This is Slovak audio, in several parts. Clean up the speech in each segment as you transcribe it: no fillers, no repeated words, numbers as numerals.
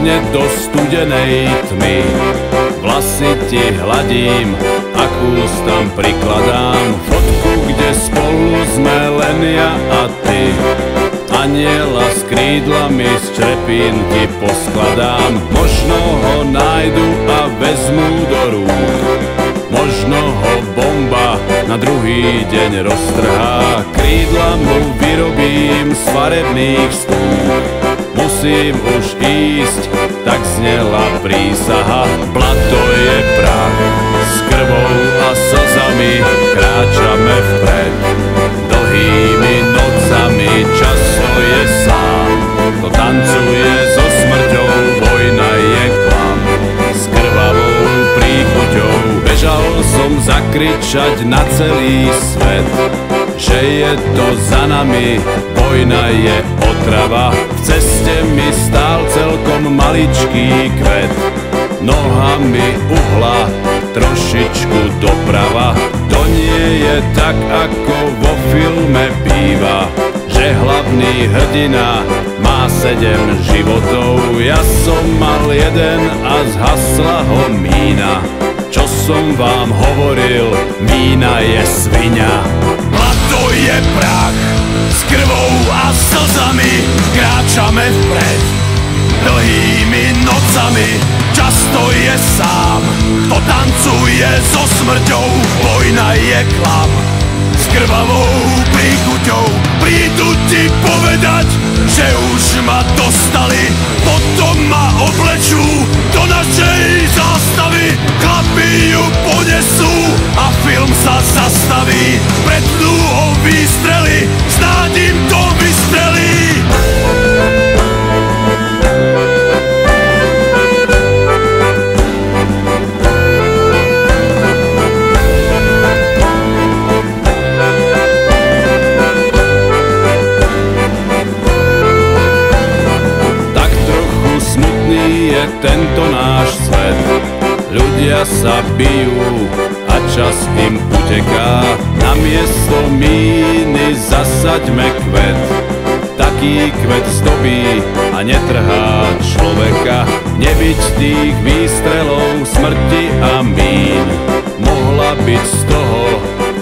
mne do studenej tmy. Vlasy ti hladím a kús tam prikladám, fotku, kde spolu sme len ja a ty. Aniela s krídlami z črepín ti poskladám, možno ho nájdu a vezmú do rúk. Možno ho bomba na druhý deň roztrhá, krídla mu vyrobím z farebných stúk. Musím už ísť, tak znela prísaha, blato je prach, s krvou a slzami kráčame vpred. Dlhými nocami často je sám, to tancuje so smrťou, vojna je klam. S krvavou príchuťou bežal som zakričať na celý svet, že je to za nami, vojna je otrava. V ceste mi stál celkom maličký kvet, nohami uhla trošičku doprava. To nie je tak, ako vo filme býva, že hlavný hrdina má 7 životov. Ja som mal jeden a zhasla ho mína. Čo som vám hovoril, mína je sviňa. Blato je prach, s krvou a slzami kráčame vpred. Dlhými nocami často je sám, kto tancuje so smrťou, vojna je klam. S krvavou príchuťou prídu ti povedať, že už ma dostali, potom ma oblečú do našej zástavy. Chlapi ju ponesú a film sa zastaví, pretnú ho výstrely, snáď im to vystrelí. Tento náš svet, ľudia sa bijú a čas im uteká. Namiesto míny zasaďme kvet, taký kvet zdobí a netrhá človeka. Nebyť tých výstrelov, smrti a mín, mohla byť z toho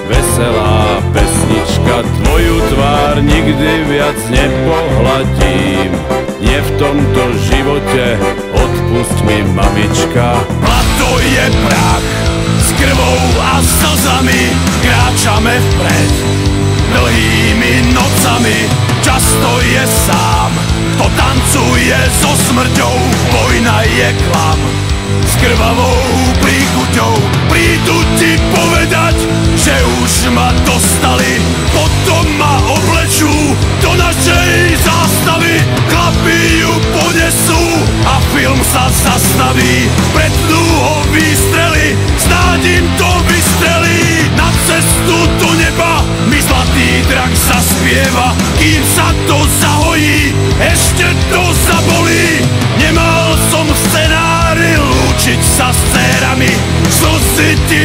veselá pesnička. Tvoju tvár nikdy viac nepohladím, nie v tomto živote, odpusť mi, mamička. Blato je prach, s krvou a slzami kráčame vpred. Dlhými nocami často je sám, kto tancuje so smrťou, vojna je klam. S krvavou príchuťou prídu ti povedať, že už ma dostali, potom ma oblečú do našej zástavy. Chlapi ju ponesú a film sa zastaví, pretnú ho výstrely, snáď im to vystrelí. Na cestu do neba mi zlatý drak zaspieva, kým sa to zahojí, ešte to zabolí. Nemal som v scenári lúčiť sa s dcérami, slzy ti